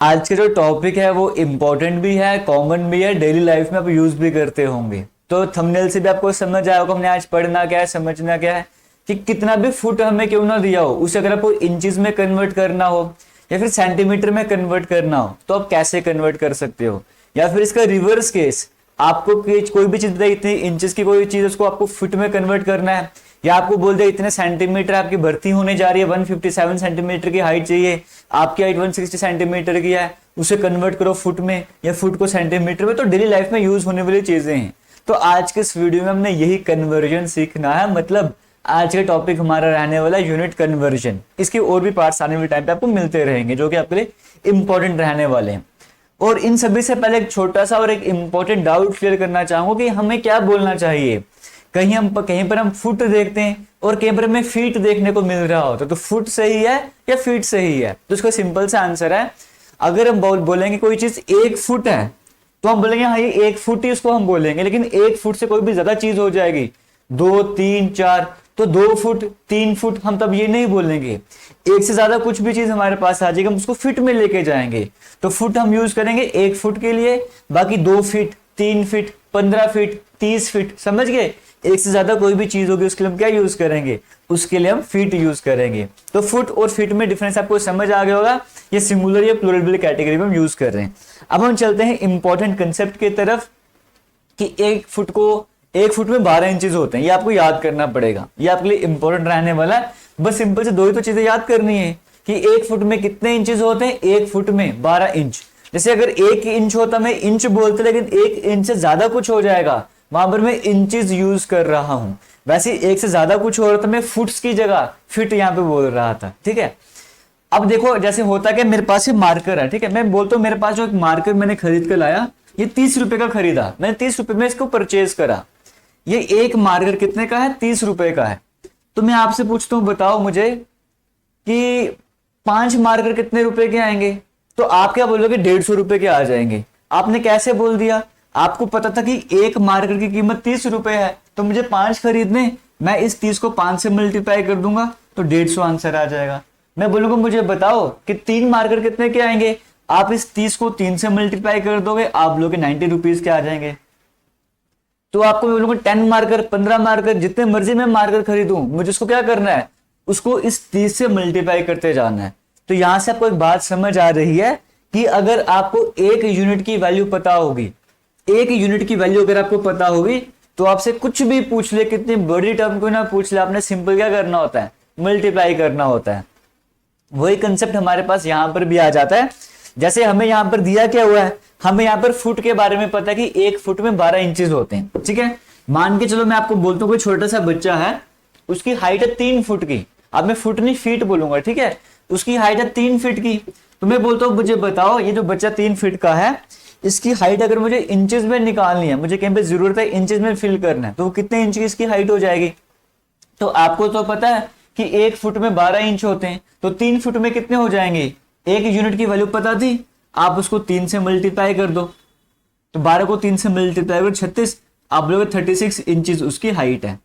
आज का जो टॉपिक है वो इम्पोर्टेंट भी है, कॉमन भी है, डेली लाइफ में आप यूज भी करते होंगे। तो थंबनेल से भी आपको समझ आया होगा हमने आज पढ़ना क्या है, समझना क्या है कि कितना भी फुट हमें क्यों ना दिया हो, उसे अगर आपको इंचेस में कन्वर्ट करना हो या फिर सेंटीमीटर में कन्वर्ट करना हो तो आप कैसे कन्वर्ट कर सकते हो। या फिर इसका रिवर्स केस, आपको कोई भी चीज बताई इतनी इंचेस की कोई चीज, उसको आपको फुट में कन्वर्ट करना है, या आपको बोल दिया इतने सेंटीमीटर आपकी भर्ती होने जा रही है, 157 सेंटीमीटर की हाइट चाहिए, आपकी हाइट 160 सेंटीमीटर की है, उसे कन्वर्ट करो फुट में या फुट को सेंटीमीटर में। तो डेली लाइफ में यूज होने वाली चीजें हैं। तो आज के इस वीडियो में हमने यही कन्वर्जन सीखना है। मतलब आज का टॉपिक हमारा रहने वाला यूनिट कन्वर्जन। इसके और भी पार्ट्स आने वाले टाइम पे आपको मिलते रहेंगे जो कि आपके लिए इंपॉर्टेंट रहने वाले हैं। और इन सभी से पहले एक छोटा सा और एक इंपॉर्टेंट डाउट क्लियर करना चाहूंगा कि हमें क्या बोलना चाहिए। कहीं पर हम फुट देखते हैं और कहीं पर हमें फीट देखने को मिल रहा होता है, तो फुट सही है या फीट सही है? तो इसका सिंपल सा आंसर है, अगर हम बोलेंगे कोई चीज 1 फुट है तो हम बोलेंगे हाँ ये 1 फुट ही उसको हम बोलेंगे। लेकिन 1 फुट से कोई भी ज्यादा चीज हो जाएगी, 2, 3, 4, तो 2 फुट, 3 फुट, हम तब ये नहीं बोलेंगे। एक से ज्यादा कुछ भी चीज हमारे पास आ जाएगी, हम उसको फीट में लेके जाएंगे। तो फुट हम यूज करेंगे 1 फुट के लिए, बाकी 2 फीट, 3 फीट, 15 फीट, 30 फीट, समझ गए। एक से ज्यादा कोई भी चीज होगी उसके लिए हम क्या यूज करेंगे? उसके लिए हम फीट यूज करेंगे। तो फुट और फीट में डिफरेंस आपको समझ आ गया होगा। ये सिंगुलर या प्लूरल कैटेगरी में हम यूज कर रहे हैं। अब हम चलते हैं इंपॉर्टेंट कंसेप्ट की तरफ कि 1 फुट में 12 इंचेस होते हैं। ये आपको याद करना पड़ेगा, ये आपके लिए इंपॉर्टेंट रहने वाला है। बस सिंपल से 2 ही तो चीजें याद करनी है कि 1 फुट में कितने इंचेस होते हैं। 1 फुट में 12 इंच। जैसे अगर 1 इंच होता मैं इंच बोलते, लेकिन 1 इंच से ज्यादा कुछ हो जाएगा, वहां पर मैं इंचेस यूज कर रहा हूं। वैसे 1 से ज्यादा कुछ हो रहा था, मैं फुट्स की जगह फिट यहां पे बोल रहा था। ठीक है, अब देखो जैसे होता है मेरे पास ये मार्कर है, ठीक है, मैं बोलता हूँ मेरे पास जो एक मार्कर मैंने खरीद कर लाया, ये 30 रुपए का खरीदा, मैंने 30 रुपए में इसको परचेज करा। ये एक मार्कर कितने का है? 30 रुपए का है। तो मैं आपसे पूछता हूँ, बताओ मुझे कि 5 मार्कर कितने रुपए के आएंगे? तो आप क्या बोलोगे? 150 रुपए के आ जाएंगे। आपने कैसे बोल दिया? आपको पता था कि एक मार्कर की कीमत 30 रुपए है, तो मुझे 5 खरीदने, मैं इस 30 को 5 से मल्टीप्लाई कर दूंगा तो 150 आंसर आ जाएगा। मैं बोलूंगा मुझे बताओ कि 3 मार्कर कितने के आएंगे? आप इस 30 को 3 से मल्टीप्लाई कर दोगे, आप लोग 90 रुपीज के आ जाएंगे। तो आपको मैं बोलूंगा 10 मार्कर, 15 मार्कर, जितने मर्जी मैं मार्कर खरीदूं, मुझे उसको क्या करना है? उसको इस 30 से मल्टीप्लाई करते जाना है। तो यहां से आपको एक बात समझ आ रही है कि अगर आपको 1 यूनिट की वैल्यू पता होगी, 1 यूनिट की वैल्यू अगर आपको पता होगी, तो आपसे कुछ भी पूछ ले, कितनी बड़ी टर्म को ना पूछ ले, आपने सिंपल क्या करना होता है? मल्टीप्लाई करना होता है। वही कंसेप्ट हमारे पास यहां पर भी आ जाता है। जैसे हमें यहां पर दिया क्या हुआ है, हमें यहां पर फुट के बारे में पता है कि 1 फुट में 12 इंचेस होते हैं। ठीक है, मान के चलो मैं आपको बोलता हूँ कोई छोटा सा बच्चा है, उसकी हाइट है 3 फुट की। अब मैं फुट नहीं फीट बोलूंगा, ठीक है, उसकी हाइट है 3 फीट की। तो मैं बोलता हूँ मुझे बताओ ये जो बच्चा 3 फीट का है, इसकी हाइट अगर मुझे इंचेस में निकालनी है, मुझे कहीं पे जरूरत है इंचेस में फिल करना है, तो वो कितने इंच की इसकी हाइट हो जाएगी? तो आपको तो पता है कि 1 फुट में 12 इंच होते हैं, तो 3 फुट में कितने हो जाएंगे? 1 यूनिट की वैल्यू पता थी, आप उसको 3 से मल्टीप्लाई कर दो, तो 12 को 3 से मल्टीप्लाई करो 36, आप लोग 36 इंचेस उसकी हाइट है।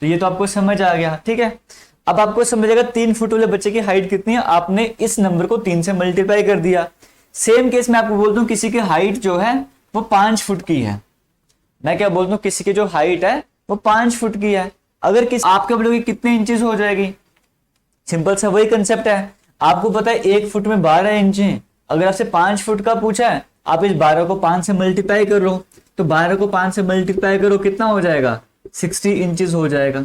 तो ये तो आपको समझ आ गया। ठीक है, अब आपको समझेगा 3 फुट वाले बच्चे की हाइट कितनी है, आपने इस नंबर को 3 से मल्टीप्लाई कर दिया। सेम केस में आपको बोलता हूं किसी की हाइट जो है वो 5 फुट की है। मैं क्या बोलता हूं, किसी की जो हाइट है वो 5 फुट की है, अगर किसी आपके बोलोगे कितने इंचेस हो जाएगी? सिंपल सा वही कंसेप्ट है। आपको पता है 1 फुट में 12 इंच है, अगर आपसे 5 फुट का पूछा है, आप इस 12 को 5 से मल्टीप्लाई कर लो, तो 12 को 5 से मल्टीप्लाई करो, कितना हो जाएगा? 60 इंचेस हो जाएगा,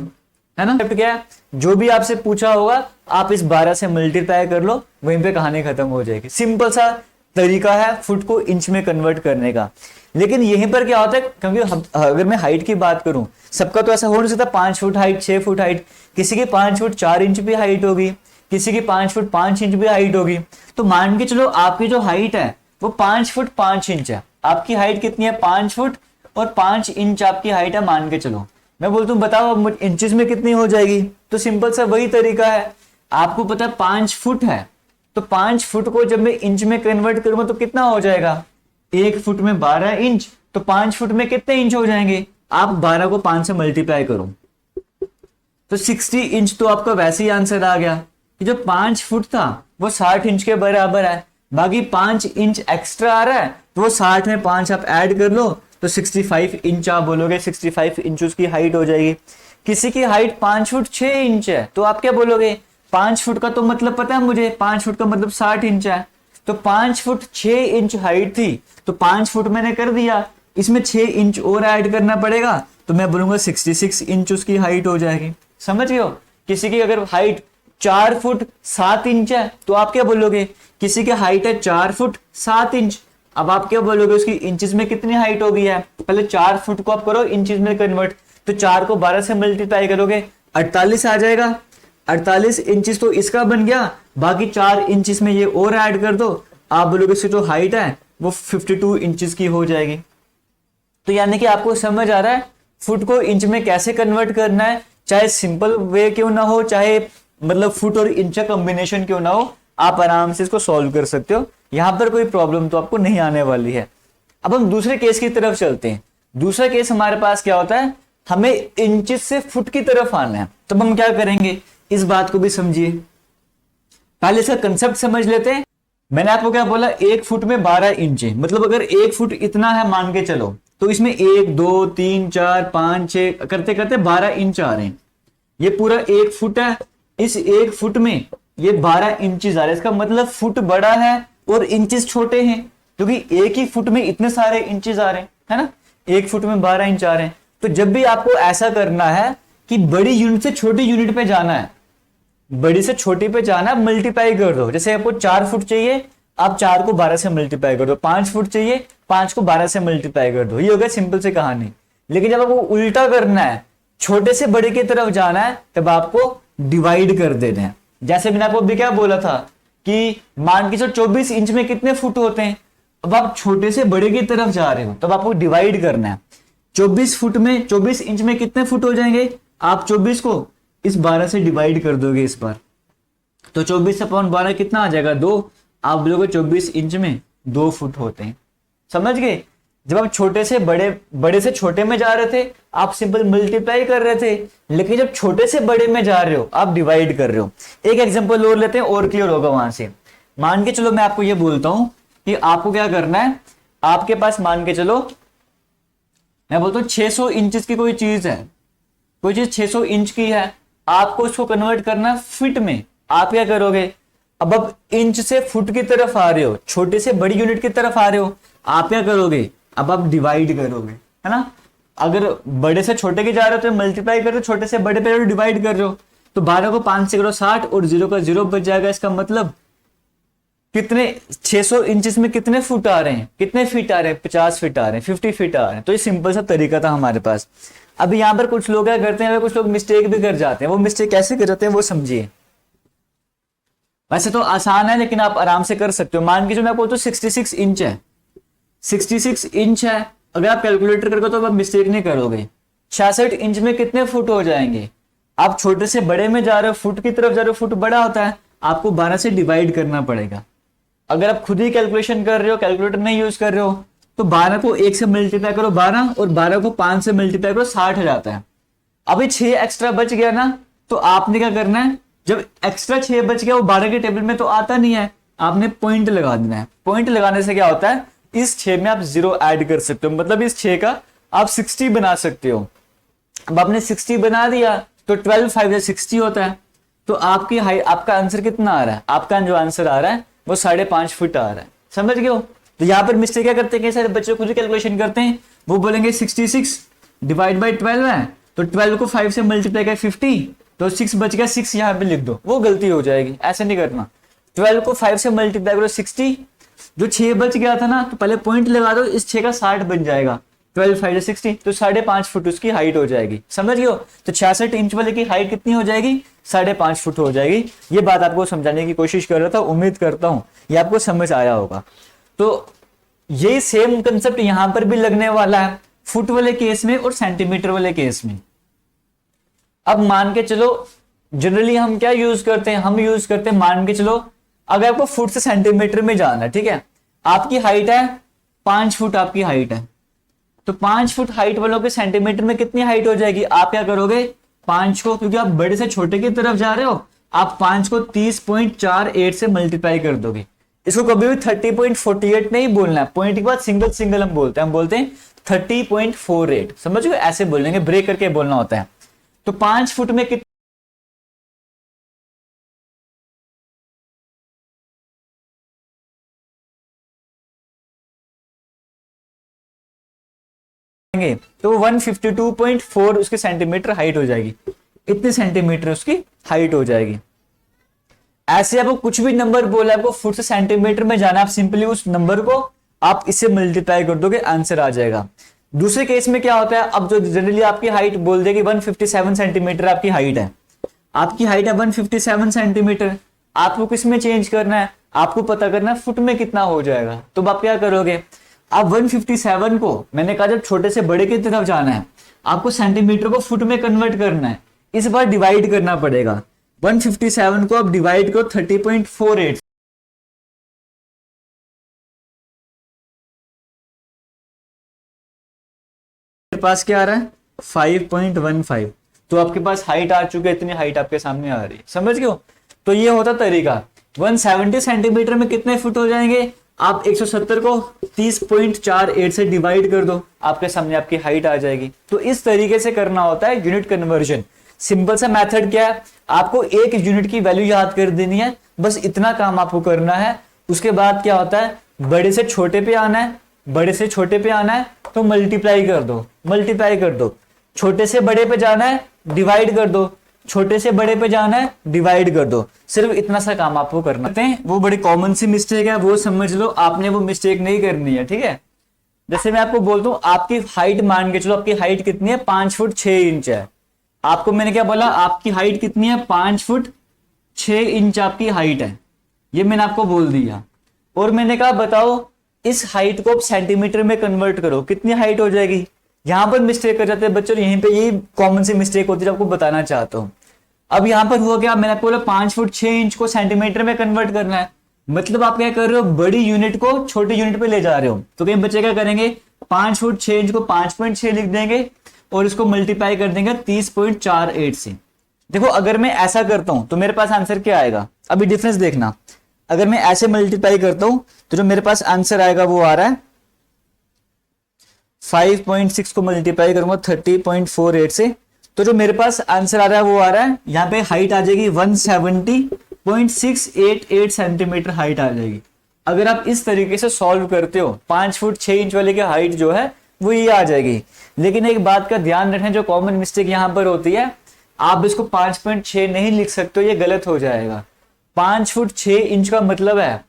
है ना। क्या है, जो भी आपसे पूछा होगा आप इस 12 से मल्टीप्लाई कर लो, वहीं पे कहानी खत्म हो जाएगी। सिंपल सा तरीका है फुट को इंच में कन्वर्ट करने का। लेकिन यहीं पर क्या होता है, क्योंकि अगर मैं हाइट की बात करूं, सबका तो ऐसा हो नहीं सकता 5 फुट हाइट, 6 फुट हाइट, किसी की 5 फुट 4 इंच भी हाइट होगी, किसी की 5 फुट 5 इंच भी हाइट होगी। तो मान के चलो आपकी जो हाइट है वो 5 फुट 5 इंच है। आपकी हाइट कितनी है? 5 फुट और 5 इंच आपकी हाइट है, मान के चलो। मैं बोलता हूँ बताओ अब इंचेस में कितनी हो जाएगी? तो सिंपल सा वही तरीका है। आपको पता है 5 फुट है, तो 5 फुट को जब मैं इंच में कन्वर्ट करूंगा तो कितना हो जाएगा? 1 फुट में 12 इंच, तो 5 फुट में कितने इंच हो जाएंगे? आप 12 को 5 से मल्टीप्लाई करो, तो 60 इंच तो आपका वैसे ही आंसर आ गया कि जो 5 फुट था वो 60 इंच के बराबर है। बाकी 5 इंच एक्स्ट्रा आ रहा है तो वो 60 में 5 आप ऐड कर लो तो 65 इंच आप बोलोगे, 65 इंच उसकी हाइट हो जाएगी। किसी की हाइट 5 फुट 6 इंच है तो आप क्या बोलोगे, 5 फुट का तो मतलब पता है मुझे, 5 फुट का मतलब 60 इंच है, तो 5 फुट 6 इंच हाइट थी तो 5 फुट मैंने कर दिया, इसमें 6 इंच और ऐड करना पड़ेगा तो मैं बोलूंगा 66 इंच उसकी हाइट हो जाएगी। समझ गए हो? किसी की अगर हाइट 4 फुट 7 इंच है तो आप क्या बोलोगे, किसी की हाइट है 4 फुट 7 इंच, अब आप क्या बोलोगे उसकी इंचेस में कितनी हाइट हो गई है, पहले 4 फुट को आप करो इंचेस में कन्वर्ट, तो 4 को 12 से मल्टीप्लाई करोगे 48 आ जाएगा। 48 इंचेस तो इसका बन गया, बाकी 4 इंचेस में ये और ऐड कर दो, आप बोलोगे इसकी जो हाइट है वो 52 इंचेस की हो जाएगी। तो यानी कि आपको समझ आ रहा है फुट को इंच में कैसे कन्वर्ट करना है, चाहे सिंपल वे क्यों ना हो, चाहे मतलब फुट और इंच का कॉम्बिनेशन क्यों ना हो, आप आराम से इसको सॉल्व कर सकते हो। यहां पर कोई प्रॉब्लम तो आपको नहीं आने वाली है। अब हम दूसरे केस की तरफ चलते हैं। दूसरा केस हमारे पास क्या होता है, हमें इंचेस से फुट की तरफ आना है, तब हम क्या करेंगे, इस बात को भी समझिए। पहले इसका कंसेप्ट समझ लेते हैं। मैंने आपको क्या बोला, 1 फुट में 12 इंच है, मतलब अगर 1 फुट इतना है मान के चलो तो इसमें 1 2 3 4 5 6 करते करते 12 इंच आ रहे हैं। ये पूरा 1 फुट है, इस 1 फुट में ये 12 इंचेस आ रहे हैं। इसका मतलब फुट बड़ा है और इंचेस छोटे हैं, क्योंकि एक ही फुट में इतने सारे इंचेस आ रहे हैं, है ना, 1 फुट में 12 इंच आ रहे हैं। तो जब भी आपको ऐसा करना है कि बड़ी यूनिट से छोटी यूनिट पे जाना है, बड़ी से छोटी पे जाना है, मल्टीप्लाई कर दो। जैसे आपको 4 फुट चाहिए, आप 4 को 12 से मल्टीप्लाई कर दो, 5 फुट चाहिए, 5 को 12 से मल्टीप्लाई कर दो। ये हो गया सिंपल सी कहानी। लेकिन जब आपको उल्टा करना है, छोटे से बड़े की तरफ जाना है, तब आपको डिवाइड कर देना है। जैसे मैंने आपको अभी क्या बोला था कि मान के चलो 24 इंच में कितने फुट होते हैं, अब आप छोटे से बड़े की तरफ जा रहे हो तब आपको डिवाइड करना है। 24 फुट में 24 इंच में कितने फुट हो जाएंगे, आप 24 को इस 12 से डिवाइड कर दोगे इस बार, तो 24/12 कितना आ जाएगा, 2। आप बोलोगे 24 इंच में 2 फुट होते हैं। समझ गए? जब आप छोटे से बड़े से छोटे में जा रहे थे आप सिंपल मल्टीप्लाई कर रहे थे, लेकिन जब छोटे से बड़े में जा रहे हो आप डिवाइड कर रहे हो। एक एग्जांपल और लेते हैं और क्लियर होगा वहां से। मान के चलो मैं आपको ये बोलता हूं कि आपको क्या करना है, आपके पास मान के चलो मैं बोलता हूं 600 इंच की कोई चीज है, कोई चीज 600 इंच की है, आपको उसको कन्वर्ट करना है फिट में। आप क्या करोगे, अब इंच से फुट की तरफ आ रहे हो, छोटे से बड़ी यूनिट की तरफ आ रहे हो, आप क्या करोगे, अब आप डिवाइड करोगे, है ना। अगर बड़े से छोटे की जा रहे हो तो मल्टीप्लाई कर रहे हो, छोटे से बड़े पे डिवाइड कर रहे हो, तो 12 को 5 से करो 60 और 0 का 0 बच जाएगा। इसका मतलब कितने 600 इंचेस में कितने फुट आ रहे हैं, कितने फीट आ रहे हैं, 50 फीट आ रहे हैं, 50 फीट आ रहे हैं। तो ये सिंपल सा तरीका था हमारे पास। अब यहाँ पर कुछ लोग क्या करते हैं, कुछ लोग मिस्टेक भी कर जाते हैं। वो मिस्टेक कैसे कर जाते हैं वो समझिए। वैसे तो आसान है लेकिन आप आराम से कर सकते हो। मान के जो मैं बोलता हूँ 66 इंच है, 66 इंच है, अगर आप कैलकुलेटर करोगे तो आप मिस्टेक नहीं करोगे। 66 इंच में कितने फुट हो जाएंगे, आप छोटे से बड़े में जा रहे हो, फुट की तरफ जा रहे हो, फुट बड़ा होता है, आपको 12 से डिवाइड करना पड़ेगा। अगर आप खुद ही कैलकुलेशन कर रहे हो, कैलकुलेटर नहीं यूज कर रहे हो, तो 12 को 1 से मल्टीप्लाई करो 12 और 12 को 5 से मल्टीप्लाई करो 60 हो जाता है। अभी 6 एक्स्ट्रा बच गया ना, तो आपने क्या करना है, जब एक्स्ट्रा 6 बच गया वो 12 के टेबल में तो आता नहीं है, आपने पॉइंट लगा देना है। पॉइंट लगाने से क्या होता है, इस 6 में आप 0 ऐड कर सकते हो, मतलब इस 6 का आप 60 बना सकते हो। अब आपने 60 बना दिया तो 12 5 60 होता है। तो आपकी हाइट, आपका आंसर कितना आ रहा है, आपका जो आंसर आ रहा है वो 5.5 फुट आ रहा है। समझ गए हो? तो यहाँ पर मिस्टेक क्या करते हैं, सारे बच्चे खुद ही कैलकुलेशन करते हैं। वो बोलेंगे 66 डिवाइड बाई 12 है, तो 12 को 5 से मल्टीप्लाई कर 50, तो 6 बच गया, 6 यहाँ पे लिख दो, वो गलती हो जाएगी। ऐसे नहीं करना। 12 को 5 से मल्टीप्लाई करो 60, जो 6 बच गया था ना, तो पहले पॉइंट लगा दो, इस 6 का 60 बन जाएगा, 12 5 60, तो 5.5 फुट उसकी हाइट हो जाएगी। समझ गए हो? तो 66 इंच वाले की हाइट कितनी हो जाएगी, 5.5 फुट हो जाएगी। ये बात आपको समझाने की कोशिश कर रहा था, उम्मीद करता हूं ये आपको समझ आया होगा। तो यही सेम कंसेप्ट यहां पर भी लगने वाला है, फुट वाले केस में और सेंटीमीटर वाले केस में। अब मान के चलो जनरली हम क्या यूज करते हैं, हम यूज करते हैं, मान के चलो अगर आपको फुट से सेंटीमीटर में जाना है, ठीक है, आपकी हाइट है 5 फुट, आपकी हाइट है, तो 5 फुट हाइट वालों के सेंटीमीटर में कितनी हाइट हो जाएगी, आप क्या करोगे, 5 को, क्योंकि आप बड़े से छोटे की तरफ जा रहे हो, आप 5 को 30.48 से मल्टीप्लाई कर दोगे। इसको कभी भी 30.48 नहीं बोलना है, पॉइंट के बाद सिंगल सिंगल हम बोलते हैं 30.48, समझ गए, ऐसे बोलेंगे, ब्रेक करके बोलना होता है। तो 5 फुट में कितना, तो 152.4 उसके सेंटीमीटर हाइट हो जाएगी, इतने सेंटीमीटर उसकी हाइट हो जाएगी। ऐसे आपको कुछ भी नंबर बोला, आपको फुट से सेंटीमीटर में जाना, आप सिंपली उस नंबर को आप इससे मल्टीप्लाई कर दोगे, आंसर आ जाएगा। दूसरे केस में क्या होता है, अब जो जनरली आपकी हाइट बोल देगी 157 सेंटीमीटर आपकी हाइट है, आपकी हाइट है 157 सेंटीमीटर, आपको किस में चेंज करना है, आपको पता करना है फुट में कितना हो जाएगा। तो आप क्या करोगे, आप 157 को, मैंने कहा जब छोटे से बड़े की तरफ जाना है आपको सेंटीमीटर को फुट में कन्वर्ट करना है, इस बार डिवाइड करना पड़ेगा। 157 को आप डिवाइड करो 30.48, पास क्या आ रहा है 5.15, तो आपके पास हाइट आ चुकी है, इतनी हाइट आपके सामने आ रही है, समझ गए हो। तो ये होता तरीका। 170 सेंटीमीटर में कितने फुट हो जाएंगे, आप 170 को 30.48 से डिवाइड कर दो, आपके सामने आपकी हाइट आ जाएगी। तो इस तरीके से करना होता है यूनिट कन्वर्जन। सिंपल सा मेथड क्या है, आपको एक यूनिट की वैल्यू याद कर देनी है, बस इतना काम आपको करना है। उसके बाद क्या होता है, बड़े से छोटे पे आना है, बड़े से छोटे पे आना है तो मल्टीप्लाई कर दो, मल्टीप्लाई कर दो, छोटे से बड़े पे जाना है डिवाइड कर दो, छोटे से बड़े पे जाना है डिवाइड कर दो, सिर्फ इतना सा काम आपको करना है। वो बड़ी कॉमन सी मिस्टेक है, वो समझ लो, आपने वो मिस्टेक नहीं करनी है, ठीक है। जैसे मैं आपको बोलता हूँ, आपकी हाइट मान के चलो, आपकी हाइट कितनी है 5 फुट 6 इंच है। आपको मैंने क्या बोला, आपकी हाइट कितनी है 5 फुट 6 इंच आपकी हाइट है, ये मैंने आपको बोल दिया। और मैंने कहा बताओ इस हाइट को आप सेंटीमीटर में कन्वर्ट करो, कितनी हाइट हो जाएगी। यहां पर मिस्टेक कर जाते हैं बच्चों, यहीं पे यही कॉमन सी मिस्टेक होती है, आपको बताना चाहता हूं। अब यहां पर हुआ क्या, मैंने आपको बोला 5 फुट 6 इंच को सेंटीमीटर में कन्वर्ट करना है, मतलब आप क्या कर रहे हो, बड़ी यूनिट को छोटी यूनिट पे ले जा रहे हो। तो कई बच्चे क्या करेंगे, 5 फुट 6 इंच को 5.6 लिख देंगे और इसको मल्टीप्लाई कर देंगे 30.48 से। देखो अगर मैं ऐसा करता हूं तो मेरे पास आंसर क्या आएगा, अभी डिफरेंस देखना। अगर मैं ऐसे मल्टीप्लाई करता हूं तो जो मेरे पास आंसर आएगा वो आ रहा है 5.6 को मल्टीप्लाई करूंगा 30.48 से, तो जो मेरे पास आंसर आ रहा है वो आ रहा है, यहाँ पे हाइट आ जाएगी 170.688 सेंटीमीटर हाइट आ जाएगी। अगर आप इस तरीके से सॉल्व करते हो, 5 फुट 6 इंच वाले की हाइट जो है वो ये आ जाएगी। लेकिन एक बात का ध्यान रखें, जो कॉमन मिस्टेक यहां पर होती है, आप इसको 5.6 नहीं लिख सकते हो, ये गलत हो जाएगा। 5 फुट 6 इंच का मतलब है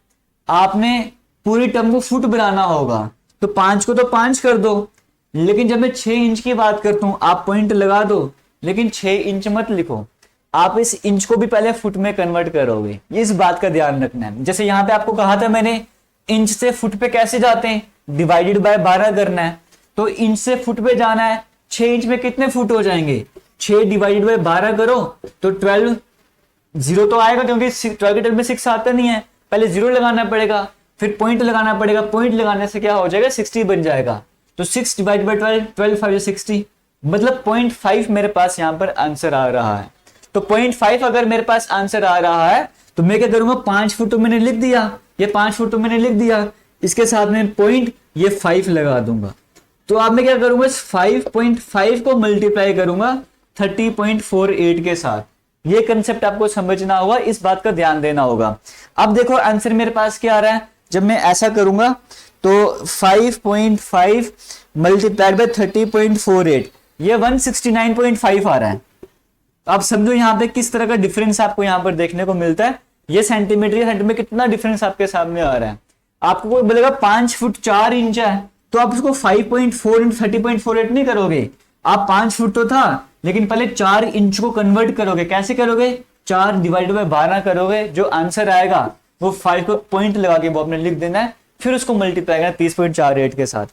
आपने पूरी टर्म को फुट बनाना होगा, तो 5 को तो 5 कर दो, लेकिन जब मैं 6 इंच की बात करता हूं आप पॉइंट लगा दो, लेकिन 6 इंच मत लिखो, आप इस इंच को भी पहले फुट में कन्वर्ट करोगे, ये इस बात का ध्यान रखना है। जैसे यहां पे आपको कहा था मैंने, इंच से फुट पे कैसे जाते हैं, डिवाइडेड बाय 12 करना है, तो इंच से फुट पे जाना है, 6 इंच में कितने फुट हो जाएंगे, 6 डिवाइडेड बाय 12 करो तो 12, जीरो तो आएगा क्योंकि 12 के टर्म में 6 आता नहीं है, पहले जीरो लगाना पड़ेगा, फिर पॉइंट लगाना पड़ेगा, पॉइंट लगाने से क्या हो जाएगा 60 बन जाएगा, तो 6 डिवाइड बाय 12, 12 5 60, मतलब 0.5 मेरे पास यहाँ पर आंसर आ रहा है। तो 0.5 अगर मेरे पास आंसर आ रहा है तो मैं क्या करूंगा, 5 फुट तो मैंने लिख दिया, ये 5 फुट तो मैंने लिख दिया, इसके साथ में पॉइंट ये 5 लगा दूंगा। तो अब मैं क्या करूंगा, इस 5.5 को मल्टीप्लाई करूंगा 30.48 के साथ। ये कंसेप्ट आपको समझना होगा, इस बात का ध्यान देना होगा। अब देखो आंसर मेरे पास क्या आ रहा है, जब मैं ऐसा करूंगा तो 5.5 मल्टीप्लाइड बाय 30.48, ये 169.5 आ रहा है। आप समझो यहाँ पे किस तरह का डिफरेंस आपको यहाँ पर देखने को मिलता है, ये सेंटीमीटर में कितना डिफरेंस आपके सामने आ रहा है। आपको कोई बोलेगा 5 फुट 4 इंच है, तो आप उसको 5.4 इंटू 30.48 नहीं करोगे, आप 5 फुट तो था लेकिन पहले 4 इंच को कन्वर्ट करोगे। कैसे करोगे, 4 डिवाइड बाय 12 करोगे, जो आंसर आएगा वो 5 को पॉइंट लगा के वो आपने लिख देना है, फिर उसको मल्टीप्लाई करना 30.48 के साथ।